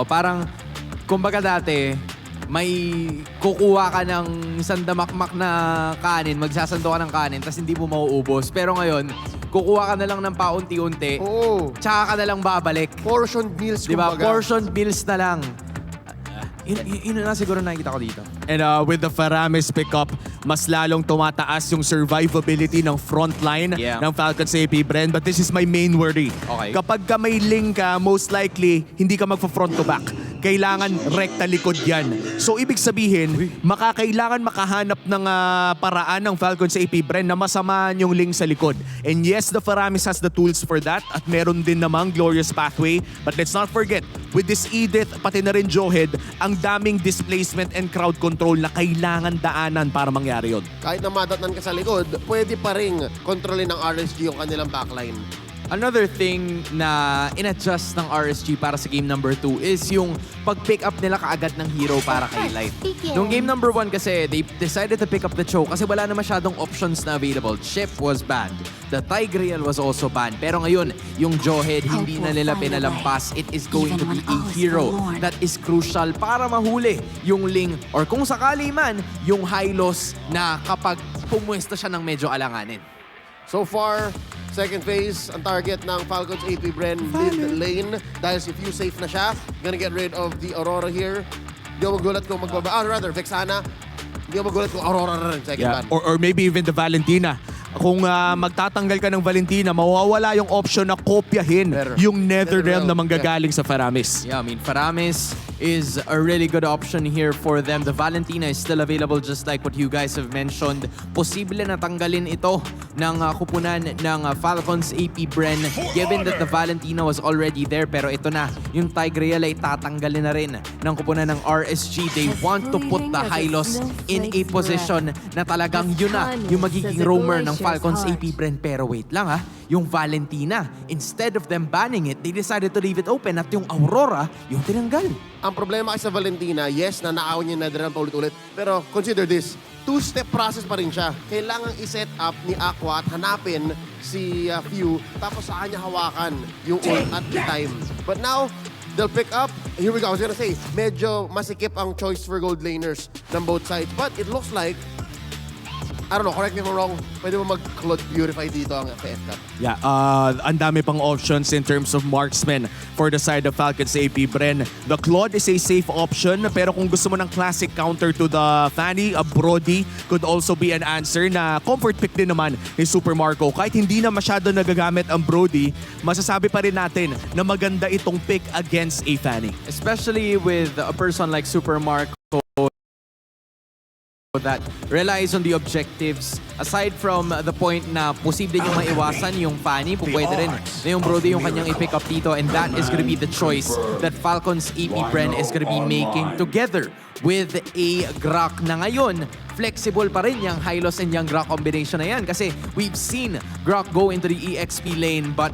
Parang, kumbaga dati, may kukuha ka ng isang damakmak na kanin, magsasando ka ng kanin, tapos hindi mo mauubos. Pero ngayon, kukuha ka na lang ng paunti-unti, Oo. tsaka ka na lang babalik. Portioned meals, Diba? kumbaga. Portioned meals na lang. Yun na siguro nakikita ko dito. And with the Faramis pickup, mas lalong tumataas yung survivability ng frontline ng Falcons AP, Bren. But this is my main worry. Okay. Kapag ka may link ka, most likely, hindi ka magpa-front to back. Kailangan rekta likod yan. So, ibig sabihin, kailangan makahanap ng paraan ng Falcons AP, Bren, na masamaan yung link sa likod. And yes, the Faramis has the tools for that. At meron din namang Glorious Pathway. But let's not forget, with this Edith, pati na rin Johed, ang daming displacement and crowd control na kailangan daanan para mangyari yun. Kahit na madatnan ka sa likod, pwede pa rin kontrolin ng RSG yung kanilang backline. Another thing na in-adjust ng RSG para sa game number 2 is yung pag-pick up nila kaagad ng hero para kay Light. Nung game number 1 kasi, they decided to pick up the choke kasi wala na masyadong options na available. Chip was banned. The Tigreal was also banned. Pero ngayon, yung Johed, hindi na nila pinalampas. It is going to be a hero that is crucial para mahuli yung Ling or kung sakali man, yung Hylos na kapag pumuesto siya ng medyo alanganin. So far, second phase, ang target ng Falcons AP, Bren, mid lane. Dahil si Few safe na siya, gonna get rid of the Aurora here. Hindi ako magulat kung rather, Vexana. Hindi ako magulat kung Aurora na rin, second ban. Or maybe even the Valentina. Kung magtatanggal ka ng Valentina, mawawala yung option na kopyahin yung Netherrealm na manggagaling sa Faramis. Yeah, I mean, Faramis is a really good option here for them. The Valentina is still available just like what you guys have mentioned. Posible na tanggalin ito ng kupunan ng Falcons AP, Bren, given that the Valentina was already there. Pero ito na, yung Tigreal ay tatanggalin na rin ng kupunan ng RSG. They want to put the Hylos in a position na talagang yun na yung magiging roamer ng Falcons AP, Bren. Pero wait lang yung Valentina, instead of them banning it, they decided to leave it open at yung Aurora, yung tinanggal. Ang problema kasi sa Valentina, yes, nanakaw niya yung Netherrealm paulit-ulit. Pero consider this, two-step process pa rin siya. Kailangan i-set up ni Aqua at hanapin si Few, tapos sa kanya hawakan yung ult at the time. But now, they'll pick up. Here we go. I was gonna say, medyo masikip ang choice for gold laners ng both sides. But it looks like, I don't know, correct me if I'm wrong, pwede mo mag-Cloud Purify dito ang FF. Yeah, ang dami pang options in terms of marksmen for the side of Falcons AP, Bren. The Claude is a safe option, pero kung gusto mo ng classic counter to the Fanny, a Brody could also be an answer na comfort pick din naman ni Super Marco. Kahit hindi na masyado nagagamit ang Brody, masasabi pa rin natin na maganda itong pick against a Fanny. Especially with a person like Super Marco that relies on the objectives. Aside from the point na posible niyong maiwasan yung Fanny, pwede rin na yung Brody yung kanyang i-pick up dito, and that is going to be the choice that Falcons AP, Bren, is going to be making together with a Grok na ngayon. Flexible pa rin yung Hylos and yung Grok combination na yan kasi we've seen Grok go into the EXP lane, but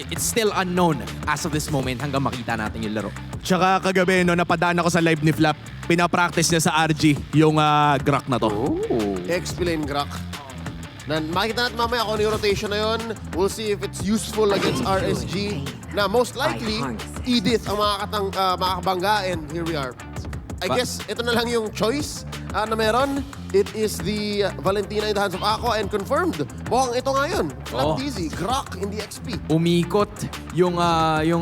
it's still unknown as of this moment hanggang makita natin yung laro. Tsaka kagabi, napadaan ako sa live ni Flap, pinapractice niya sa RG yung Grok na to. XP lane Grok. Makikita natin mamaya kung ano yung rotation na yun. We'll see if it's useful against RSG. Na most likely, Edith ang makakabangga, and here we are. I guess ito na lang yung choice na meron. It is the Valentina in the hands of Aqua, and confirmed. Mukhang ito nga yun. Flat easy. Grok in the XP. Umikot yung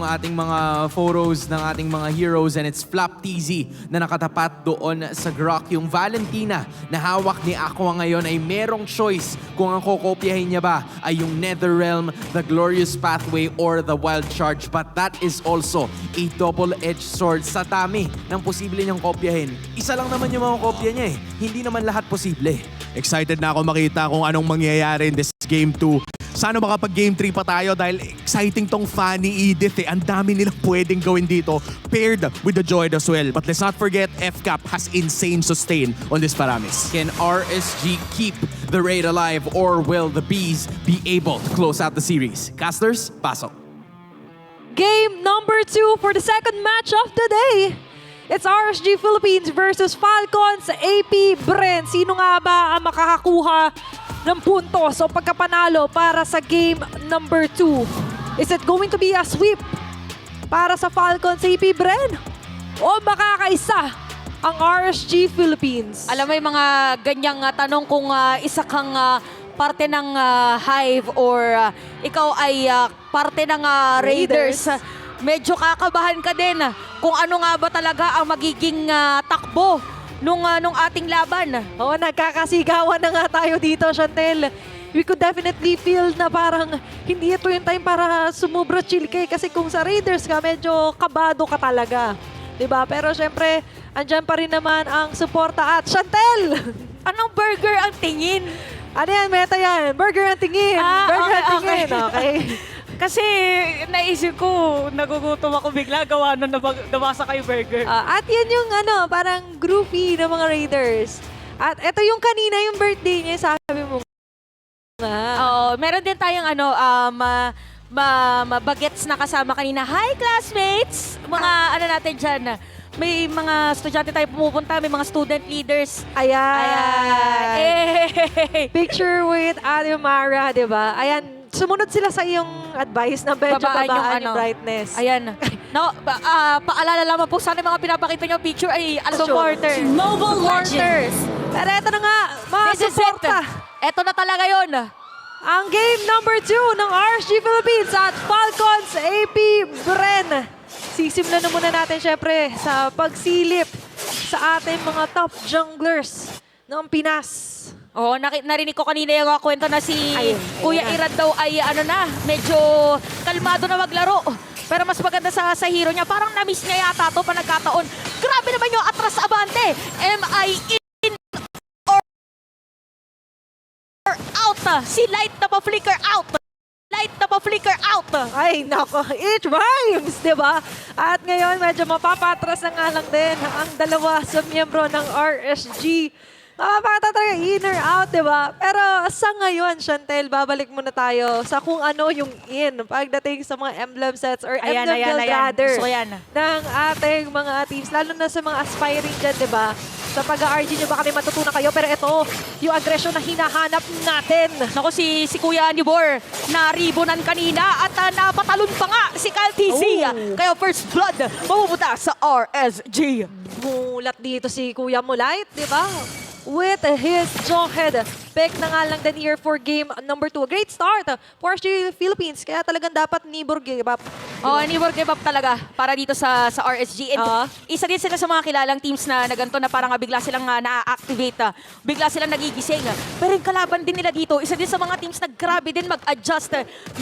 ating mga photos ng ating mga heroes, and it's Flap TZ na nakatapat doon sa Grok. Yung Valentina na hawak ni Aqua ngayon ay merong choice kung ang kokopyahin niya ba ay yung Netherrealm, the Glorious Pathway, or the Wild Charge. But that is also a double-edged sword sa dami ng posible niyang kopyahin. Isa lang naman yung mga kopya niya Hindi naman lahat posible. Excited na ako makita kung anong mangyayari in this Game 2. Sana makapag Game 3 pa tayo dahil exciting tong Fanny Edith Ang dami nilang pwedeng gawin dito paired with the Joyd as well. But let's not forget, FCAP has insane sustain on this Faramis. Can RSG keep the raid alive, or will the Bees be able to close out the series? Casters, pasok. Game number 2 for the second match of the day. It's RSG Philippines versus Falcons AP, Bren. Sino nga ba ang makakakuha ng puntos o pagkapanalo para sa game number 2? Is it going to be a sweep para sa Falcons AP Bren? O makakaisa ang RSG Philippines? Alam mo yung mga ganyang tanong kung isa kang parte ng Hive or ikaw ay parte ng Raiders. Medyo kakabahan ka din kung ano nga ba talaga ang magiging takbo nung ating laban. Oo, nagkakasigawan na nga tayo dito, Chantel. We could definitely feel na parang hindi ito yung time para sumubra chill kay kasi kung sa Raiders ka, medyo kabado ka talaga. 'Di ba? Pero syempre, andyan pa rin naman ang suporta at Chantel! Anong burger ang tingin? Ano yan, meta yan? Burger ang tingin! Burger ang tingin! Okay. Kasi naisip ko, nagugutom ako bigla, gawa na nabasa kayo burger. At yan yung parang groupie ng mga Raiders. At ito yung kanina yung birthday niya, sabi mo nga. Oo, meron din tayong bagets na kasama kanina. Hi, classmates! Mga natin dyan. May mga estudyante tayo pumupunta, may mga student leaders. Ayan. Eh. Picture with Ate Mara, di ba? Ayan, sumunod sila sa iyong advice na medyo babaan yung brightness. Ayan. No, paalala lamang po sana yung mga pinapakita niyo picture ay supporter. Mobile Legends. Pero ito na nga, mga This is it. suporta. Ito na talaga yon. Ang game number 2 ng RSG Philippines at Falcons AP Bren. Sisimula na muna natin syempre sa pagsilip sa ating mga top junglers ng Pinas. Oo, narinig ko kanina yung kwento na si Kuya ayan. Irad daw ay medyo kalmado na maglaro. Pero mas maganda sa hero niya. Parang na-miss niya yata ito pa nagkataon. Grabe naman yung atras abante. MI in or out. Si Light na pa-flicker out. Light na pa-flicker out. Ay, nako, it rhymes, di ba? At ngayon, medyo mapapatras na nga lang din ang dalawa sa miyembro ng RSG. Mapapatras talaga in or out, di ba? Pero sa ngayon, Chantel, babalik muna tayo sa kung ano yung in pagdating sa mga emblem sets or emblem build rather Gusto ko yan. ng ating mga teams, lalo na sa mga aspiring dyan, di ba? Sa pag-RG nyo, baka may matutunan kayo. Pero ito, yung aggression na hinahanap natin. Naku, si Kuya Nibor, na-ribonan kanina at napatalon pa nga si Kyle TC. Oh. Kaya first blood, mapupunta sa RSG. Mulat dito si Kuya Mulight, di ba? With his jawhead. Pick na nga lang din here for game number 2. Great start for RSG Philippines. Kaya talagang dapat Nibor give up. Oh, Nibor give up talaga para dito sa RSG. And isa din sila sa mga kilalang teams na ganito na parang bigla silang na-activate. Bigla silang nagigising. Pero yung kalaban din nila dito, isa din sa mga teams na grabe din mag-adjust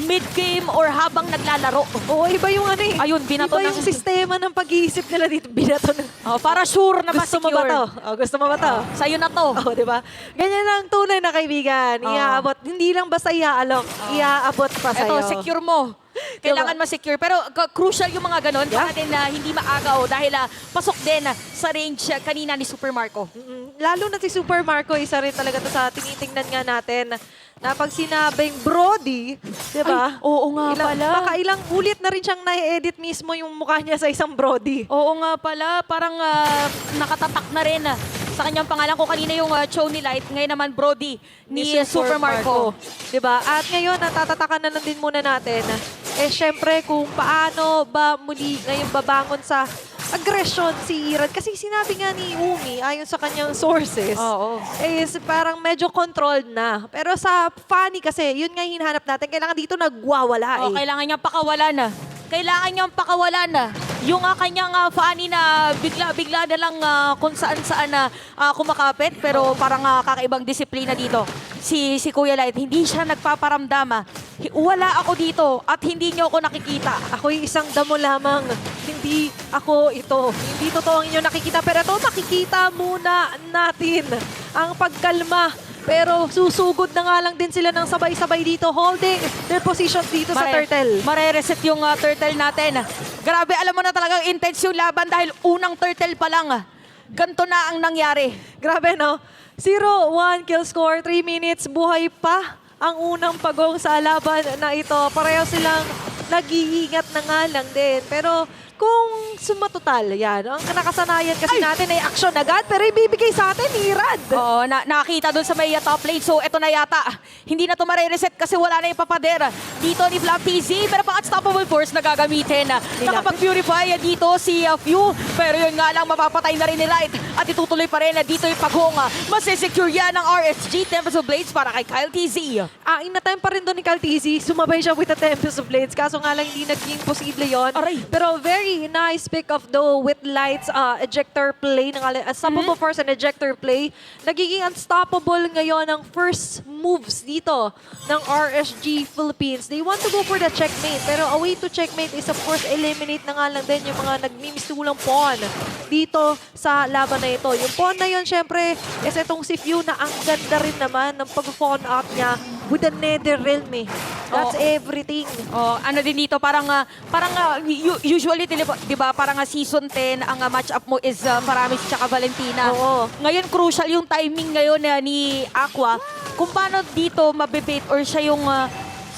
mid-game or habang naglalaro. Oo, iba yung ano eh. Ayun, binato iba yung sistema ng pag-iisip nila dito. Binato ng... Oh, para sure na Gusto mo ba to? Oh, gusto mo ba to? Sa'yo na to. Oh, di ba? Ganyan ang tunay na kaibigan. Iaabot. Hindi lang basta iaalok. Iaabot pa sa'yo. Ito, secure mo. Kailangan ma-secure. Pero crucial yung mga ganon para din hindi maagaw dahil pasok din sa range kanina ni Super Marco. Lalo na si Super Marco, isa rin talaga to sa tinitingnan nga natin na pag sinabing Brody, di ba? Ay, oo nga pala. Baka ilang ulit na rin siyang na-edit mismo yung mukha niya sa isang Brody. Oo nga pala, parang nakatatak na rin sa kanyang pangalan ko kanina yung show ni Light, ngayon naman Brody ni Super Marco. Di ba? At ngayon, natatatakan na lang din muna natin. Syempre, kung paano ba muli ngayon babangon sa aggression si Irad. Kasi sinabi nga ni Umi, ayon sa kanyang sources, is parang medyo controlled na. Pero sa Fanny kasi, yun nga yung hinahanap natin. Kailangan dito nagwawala eh. Kailangan niyang pakawalan Kailangan niyang pakawalan yung kanyang Fanny na bigla-bigla na lang kung saan-saan kumakapit. Pero parang kakaibang disiplina dito. Si Kuya Light, hindi siya nagpaparamdam. Wala ako dito at hindi niyo ako nakikita. Ako'y isang damo lamang. Hindi ako ito. Hindi totoo ang inyong nakikita. Pero ito, makikita muna natin ang pagkalma. Pero susugod na nga lang din sila ng sabay-sabay dito, holding their positions dito sa turtle. Mare-reset yung turtle natin. Grabe, alam mo na talagang intense yung laban dahil unang turtle pa lang. Ganto na ang nangyari. Grabe, no? 0-1 kill score, 3 minutes, buhay pa ang unang pagong sa laban na ito. Pareho silang nag-iingat na nga lang din. Pero kung sumatotal, yan. Ang nakasanayan kasi natin ay action agad, pero ibibigay sa atin ni Rad. Oo, nakakita dun sa may top lane. So, eto na yata. Hindi na to mare-reset kasi wala na yung papader. Dito ni Flap TZ, pero pang unstoppable force na gagamitin. Nakapag-purify dito si Few. Pero yun nga lang, mapapatay na rin ni Light. At itutuloy pa rin dito yung pagong. Masisecure yan ng RSG Tempest of Blades para kay Kyle TZ. In-time pa rin doon ni Kyle TZ. Sumabay siya with the Tempest of Blades. Kaso nga lang hindi naging posible yon. Aray. Pero very nice pick of though with Light's ejector play. Unstoppable force and ejector play. Nagiging unstoppable ngayon ang first moves dito ng RSG Philippines. They want to go for the checkmate. Pero a way to checkmate is of course eliminate na nga lang din yung mga nagmimistulang pawn dito sa laban na ito. Yung pawn na yun, syempre, is itong si Few na ang ganda rin naman ng pag-pawn out niya with the Nether Realm eh. That's everything. Oh, ano din dito, usually, di ba, parang season 10, ang match-up mo is Paramis tsaka Valentina. Oo. Ngayon, crucial yung timing ngayon ni Aqua. Kung paano dito mabibait or siya yung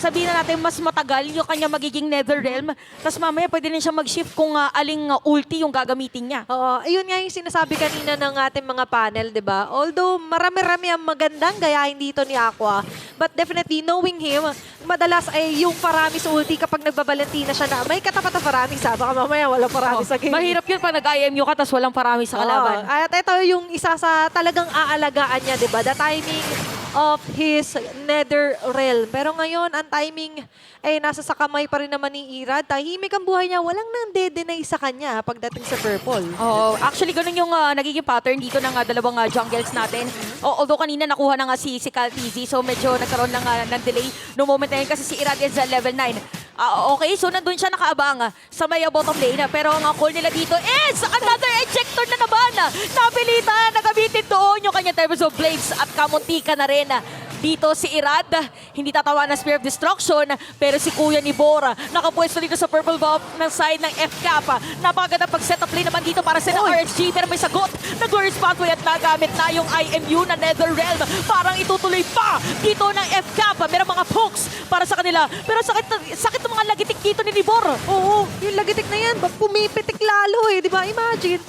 sabihin na natin mas matagal yung kanya magiging Nether Realm. Tapos mamaya pwede rin siya mag-shift kung aling ulti yung gagamitin niya. Oo, ayun nga yung sinasabi kanina ng ating mga panel, di ba? Although marami-rami ang magandang gayahin dito ni Aqua, but definitely knowing him, madalas ay yung Paramis ulti kapag nagbabalantina siya na may katapat na Paramis, baka mamaya walang Paramis sa game. Mahirap yun pag nag-IMU ka tapos walang parami sa kalaban. Oo, at ito yung isa sa talagang aalagaan niya, di ba? The timing of his Nether Realm. Pero ngayon, ang timing ay nasa sa kamay pa rin naman ni Irad. Tahimik ang buhay niya. Walang nang-de-deny sa kanya pagdating sa purple. Oh, actually ganun yung nagiging pattern dito ng dalawang jungles natin. Although kanina nakuha na nga si Kyle TZ, so medyo nagkaroon ng delay no moment na yun kasi si Irad is level 9. Okay, so nandun siya nakaabang sa may bottom lane. Pero ang call nila dito is another ejector na naman. Napilitan, nagamitin doon yung kanyang Tempest of Blades at kamuntika na rin. Dito si Irad, hindi tatawa na Spear of Destruction, pero si Kuya ni Bora, nakapwesto dito sa purple buff ng side ng FCAP. Napakaganda pag-setup play naman dito para sa RSG, pero may sagot na Glorious Pathway at nagamit na yung IMU na Nether Realm. Parang itutuloy pa dito ng FCAP. Merong mga pokes para sa kanila, pero sakit ng mga lagitik dito ni Libor. Oo, yung lagitik na yan, pumipitik lalo eh, di ba? Imagine,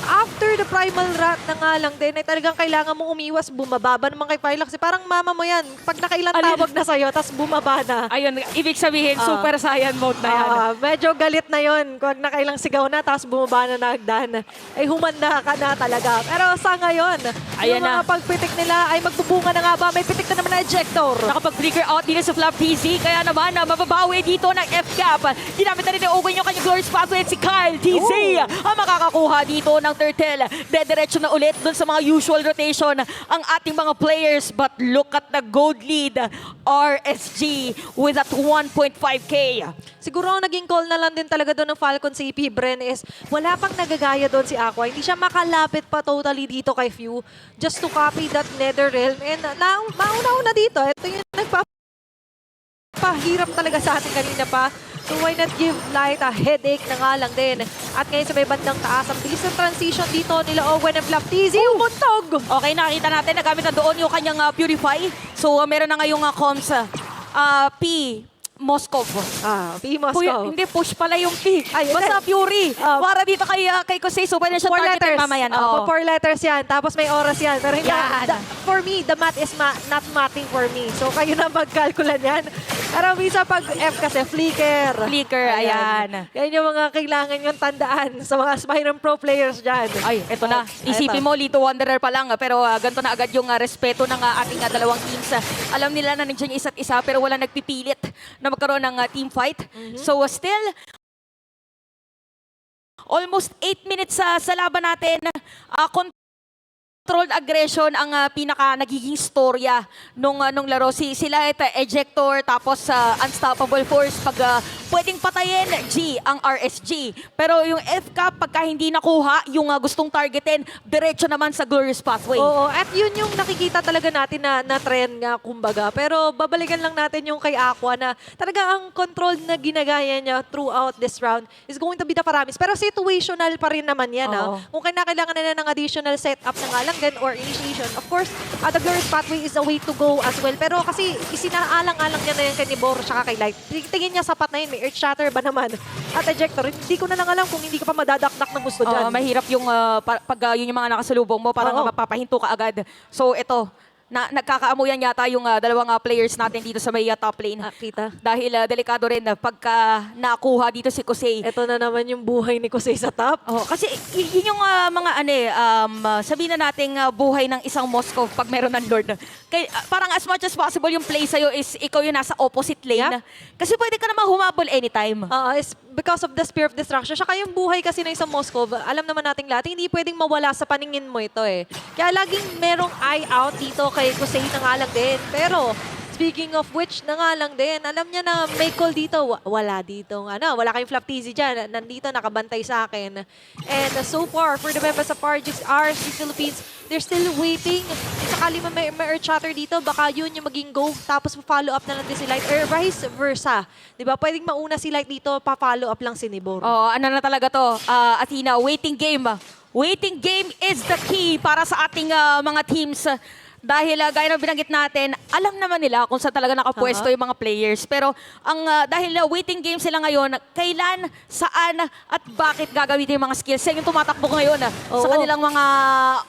after the primal rat na nga lang din, ay talagang kailangan mong umiwas, bumababa naman kay Pylax. Parang mama mo yan, pag nakailang tawag na sa'yo, tas bumaba na. Ayun, ibig sabihin, Super Saiyan mode na yan. Medyo galit na yon kung nakailang sigaw na, tapos bumaba na nagdan. Ay humanda ka na talaga. Pero sa ngayon, Ayan yung mga na. pagpitik nila ay magbubunga na nga ba? May pitik na naman na ejector. Nakapag-flicker out dito sa Flap TZ, kaya naman mababawi dito ng FCAP. Ginamit na rin ng Owen yung kanyang Glorious Pathway at si Kyle TZ. Ang makakakuha dito ng turtle. Dediretso na ulit dun sa mga usual rotation ang ating mga players. But look at the gold lead. RSG with that 1.5K. Siguro ang naging call na lang din talaga doon ng Falcon CP Bren is wala pang nagagaya doon si Aqua. Hindi siya makalapit pa totally dito kay Few just to copy that Nether Realm. And mauna-una dito. Ito yung nagpapahirap talaga sa atin kanina pa. So why not give Light a headache na nga lang din. At ngayon sa may bandang taas, ang bilis ng transition dito nila Owen and Flap TZ. Umuntog! Okay, nakita natin, nagamit na doon yung kanyang Purify. So meron na ngayong comms P. Moscow. P Moscow. Hindi, push pala yung P. Ay, Basta Fury. Para dito kay Kosei, so pwede siya 4 targetin letters. mamaya. Oo, 4 letters yan. Tapos may oras yan. Pero hindi, Yan. for me, the math is not mathing for me. So kayo na magkalkulan yan. Pero minsan pag F kasi, flicker. Flicker, ayan. Yan yung mga kailangan yung tandaan sa mga aspiring pro players dyan. Ay, eto na. Isipin Eto. mo, Lito Wanderer pa lang, pero ganito na agad yung respeto ng ating dalawang teams. Alam nila na nandiyan yung isa't isa, pero wala nagpipilit na magkaroon ng team fight. So still, almost 8 minutes sa laban natin. Controlled aggression ang pinaka nagiging storya nung laro. Sila ito, ejector, tapos unstoppable force. Pag pwedeng patayin, G, ang RSG. Pero yung FCAP, pagka hindi nakuha, yung gustong targetin, diretso naman sa Glorious Pathway. Oo, at yun yung nakikita talaga natin na trend nga, kumbaga. Pero babalikan lang natin yung kay Aqua na talaga ang control na ginagaya niya throughout this round is going to be the Paramis. Pero situational pa rin naman yan. Oo. Kung kailangan nila ng additional setup na nga lang din or initiation, of course, the Glorious Pathway is a way to go as well. Pero kasi isinaalang-alang niya na yan kay Nibor tsaka kay Light. Tingin niya sapat na yun. may Earth Shatter ba naman at Ejector. Hindi ko na lang alam kung hindi ka pa madadakdak ng gusto dyan. Mahirap yung pag yun yung mga nakasalubong mo, parang Oo. mapapahinto ka agad. So ito, nagkakaamuyan yata yung dalawang players natin dito sa may top lane. Kita. Dahil delikado rin pagka nakuha dito si Kusei. Ito na naman yung buhay ni Kusei sa top. Oh, kasi yun yung mga sabihin na nating buhay ng isang Moskov pag meron ng Lord. Parang as much as possible yung play sa'yo is ikaw yung nasa opposite lane. Yep. Kasi pwede ka naman humabol anytime. It's because of the Spear of Destruction. Saka yung buhay kasi na isang Moskov, alam naman nating lahat, hindi pwedeng mawala sa paningin mo ito eh. Kaya laging merong eye out dito kay Kusei na nga lang din. Pero, speaking of which na nga lang din, alam niya na may call dito. Wala dito. Wala kayong Flap TZ dyan. Nandito, nakabantay sa akin. And so far, for the members of RSG Philippines, they're still waiting. Sakali may Earth Shatter dito, baka yun yung maging go. Tapos pa-follow up na lang din si Light. Or vice versa. Diba? Pwedeng mauna si Light dito, pa-follow up lang si Nibor. Oh, ano na talaga to? Athena, waiting game. Waiting game is the key para sa ating mga teams. Dahil gaya ng binanggit natin, alam naman nila kung saan talaga nakapwesto yung mga players. Pero dahil waiting game sila ngayon, kailan, saan, at bakit gagamitin yung mga skills. Yan yung tumatakbo ngayon sa Oo. kanilang mga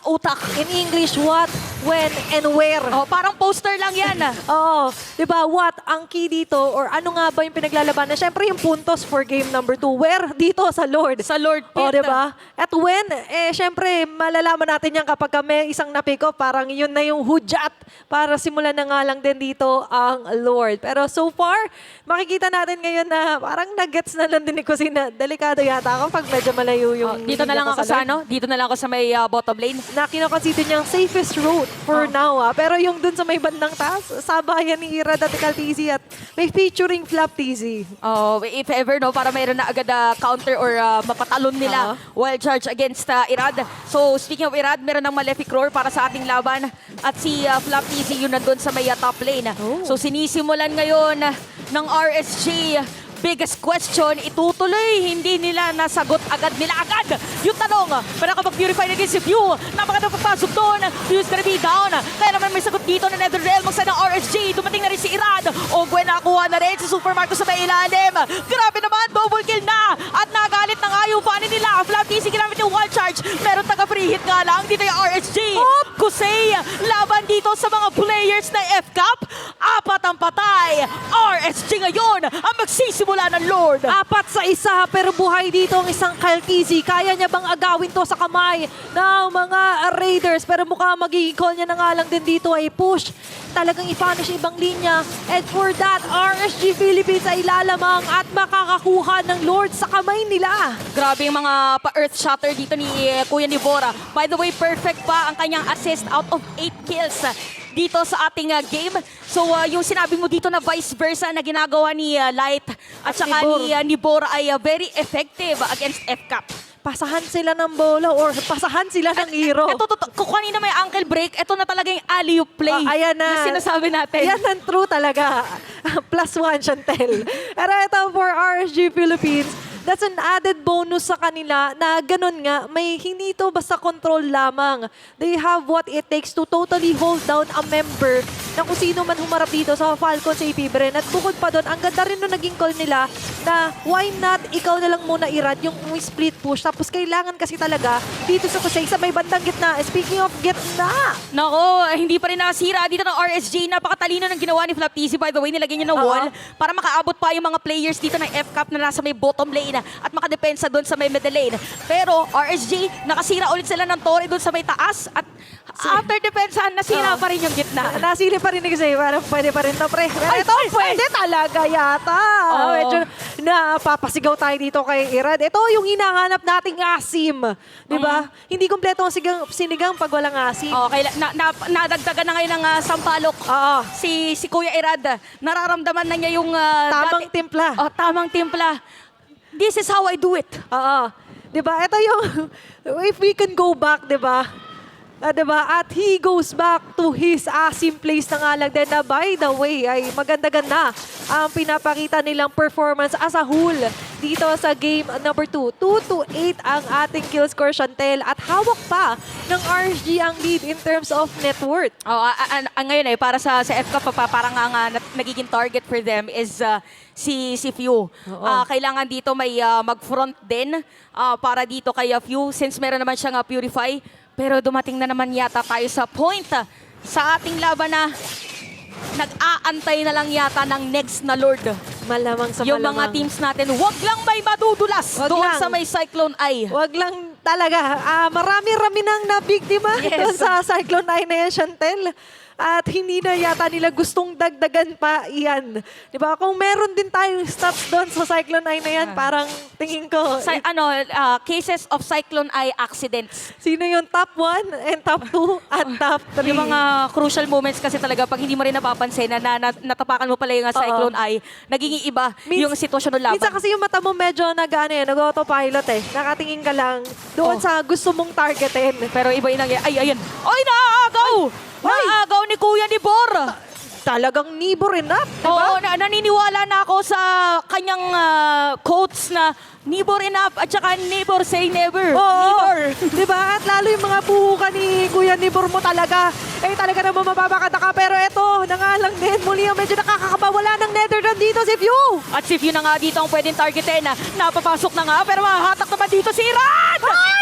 utak. In English, what, when, and where. Oh, parang poster lang yan. Oo. Diba, what? Ang key dito, or ano nga ba yung pinaglalabanan? Siyempre, yung puntos for game number 2. Where? Dito, sa Lord. Sa Lord Pit. O, diba? At when? Siyempre, malalaman natin yan kapag may isang na-pick up, parang yun na yung hudyat para simulan na nga lang din dito ang Lord. Pero so far, makikita natin ngayon na parang nag-gets na lang din ni Kusei na delikado yata ako pag medyo malayo yung... Dito na lang ako sa Dito na lang ako sa may bottom lane. Na kinoconsider niyang safest route for now. Pero yung dun sa may bandang taas, sabayan ni Irad at TZ at may featuring Flap TZ. Oh, if ever, no, para mayroon na agad counter or mapatalon nila wild charge against Irad. So, speaking of Irad, meron ng Malefic Roar para sa ating laban. At si Flap TZ yun nandun sa may top lane. So, sinisimulan ngayon ng RSG. Biggest question, itutuloy, hindi nila nasagot agad nila agad. Yung tanong, para kapag Purify na din si View, napakagandang pagpasok doon, View's gonna be down. Kaya naman may sagot dito na NetherRealm, magsa ng RSG, dumating na rin si Irad. Ogwen nakakuha na rin si Supermarco sa may ilalim. Grabe naman, double kill na. At nagalit na nga yung fan nila. Flap TZ ginamit yung wall charge. Meron taga-free hit nga lang, dito yung RSG. Kusei, laban dito sa mga players na F-Cup. 4 ang patay. RSG ngayon ang magsisimula ng Lord. 4-1, pero buhay dito ang isang Kyle TZ. Kaya niya bang agawin to sa kamay ng mga Raiders? Pero mukha magiging call niya na nga lang din dito ay push. Talagang i-punish ibang linya. And for that, RSG Philippines ay lalamang at makakakuha ng Lord sa kamay nila. Grabe yung mga pa-earth shatter dito ni Kuya Nivora. By the way, perfect pa ang kanyang assist out of 8 kills dito sa ating game. So yung sinabi mo dito na vice versa na ginagawa ni Light at saka ni Nibora ay very effective against FCAP. Pasahan sila ng bola or pasahan sila ng hero. Ito, kung kanina may ankle break, ito na talaga yung alley-oop play Ayan na. sinasabi natin. Yan ang true talaga. +1, Chantel. Pero ito for RSG Philippines, that's an added bonus sa kanila na ganun nga, may hindi ito basta control lamang. They have what it takes to totally hold down a member na kung sino man humarap dito sa Falcons AP Bren. At bukod pa doon, ang ganda rin nung naging call nila na why not ikaw na lang muna Irad yung split push. Tapos kailangan kasi talaga dito sa Kusei sa may bandang gitna. Speaking of gitna, Nako, hindi pa rin nasira dito ng RSG. Napakatalino ng ginawa ni Flap TZ. By the way, nilagyan niya ng wall para makaabot pa yung mga players dito ng F-Cup na nasa may bottom lane at makadepensa doon sa may middle lane. Pero RSG, nakasira ulit sila ng torre doon sa may taas at after depensahan, nasira pa rin yung gitna. nasili pa rin ni Kusei. Parang pwede pa rin to, pre. Pero ito, pwede talaga yata. Oo. Medyo napapasigaw tayo dito kay Irad. Ito yung hinahanap nating asim. Di ba? Hindi kompleto ang sinigang pag walang asim. Okay, nadagdagan na ngayon ng sampalok. Oo. Si Kuya Irad, nararamdaman na niya yung Tamang timpla. Oh, tamang timpla. This is how I do it. Oo. Di ba? Ito yung, if we can go back, di ba? Diba? At he goes back to his asim place na nga lang din na by the way ay maganda-ganda ang pinapakita nilang performance as a whole dito sa game number 2. 2-8 ang ating kill score, Chantel. At hawak pa ng RSG ang lead in terms of net worth. Oh, ngayon para sa FCAP parang ang nagiging target for them is si Few. Kailangan dito may mag-front din para dito kay Few since meron naman siyang Purify. Pero dumating na naman yata tayo sa point sa ating laban na nag-aantay na lang yata ng next na Lord. Malamang sa Yung malamang. mga teams natin, wag lang may madudulas Wag doon lang. sa may Cyclone Eye. Wag lang talaga. Marami-rami nang nabiktima Yes. doon sa Cyclone Eye na yan, Chantel. At hindi na yata nila gustong dagdagan pa yan. Di ba? Kung meron din tayong stops doon sa Cyclone Eye na yan, parang tingin ko, Cases of Cyclone Eye accidents. sino yung top 1 and top 2 at top 3? Yung mga crucial moments kasi talaga pag hindi mo rin napapansin na natapakan mo pala yung Cyclone Eye, nagiging iba yung sitwasyon ng laban. Minsan kasi yung mata mo medyo nag-autopilot eh. Nakatingin ka lang doon sa gusto mong targetin. Pero iba yung nangyayari. Ay, ayan. Ay, naagaw! Naagaw ni Kuya Nibor! Talagang nibor enough, di Oo, ba? naniniwala na ako sa kanyang quotes na Nibor enough at saka Nibor say never. Oo, Nibor. di ba? At lalo yung mga buhuka ni Kuya Nibor mo talaga, talaga naman mababakataka. Pero eto, nangalang din, muli ang medyo nakakakabawala ng Netherlands dito si Few. At si Few na nga dito ang pwedeng targetin. Napapasok na nga pero mahahatak naman dito si Iran!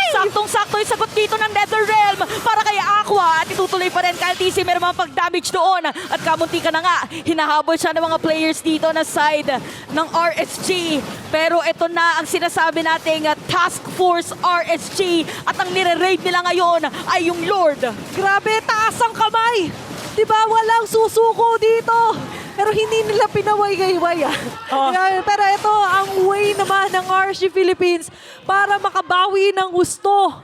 Saktong-sakto yung sagot dito ng NetherRealm para kay Aqua at itutuloy pa rin kay LTC. Meron mga pag-damage doon at kamunti ka na nga. Hinahabol siya ng mga players dito na side ng RSG. Pero ito na ang sinasabi nating Task Force RSG at ang nire-raid nila ngayon ay yung Lord. Grabe, taas ang kamay. Di ba? Walang susuko dito. Pero hindi nila pinaway-gayway Pero ito ang way naman ng RSG Philippines para makabawi ng gusto.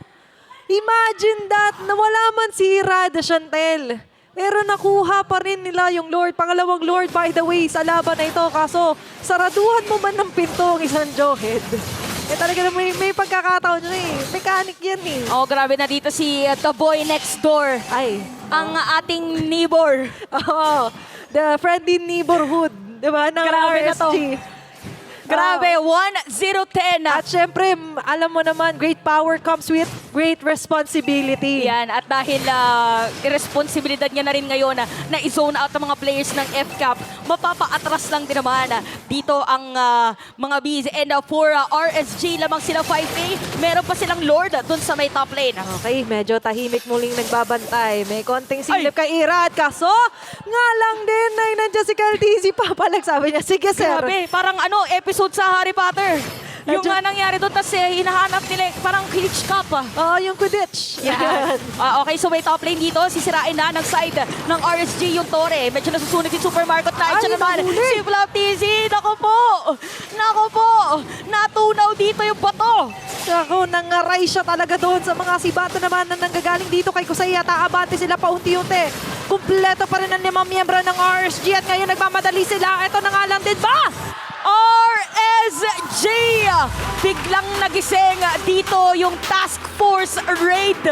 Imagine that, nawala man si Rad, Chantel. Pero nakuha pa rin nila yung Lord. Pangalawang Lord, by the way, sa laban na ito. Kaso, saraduhan mo man ng pinto ang isang Jawhead. Talaga na may pagkakataon yun Mechanic yan Oh, grabe na dito si The Boy Next Door. Ay. Ang ating neighbor. Oh, the friendly neighborhood, di ba, ng Grabe na to. RSG. Grabe, 1-0-10. At syempre, alam mo naman, great power comes with great responsibility. Yan, at dahil irresponsibilidad niya na rin ngayon na i-zone out ang mga players ng FCAP, mapapaatras lang din naman dito ang mga Bees. And for RSG, lamang sila 5A, meron pa silang Lord dun sa may top lane. Okay, medyo tahimik muling nagbabantay. May konting silip kay Irad. Kaso, nga lang din na nandiyan si Kaltizi papalag. Sabi niya, sige sir. Grabe, parang episode sa Harry Potter. Yung nga nangyari doon, tapos hinahanap nila parang Glitch Cup. Oo, yung Kudich. Yan. Okay, so may top lane dito. Sisirain na ng side ng RSG yung Torre. Medyo nasusunog yung Super Market Knight. Siya naman, nahuli. si Flop TZ. Nako po! Nako po! Natunaw dito yung bato. Ako, nangaray siya talaga doon sa mga sibato naman na nanggagaling dito kay Kusay at aabante sila paunti-unti. Kumpleto pa rin ang limang miyembro ng RSG at ngayon nagmamadali sila. Ito na nga lang din ba? RSG! Biglang nagising dito yung Task Force Raid.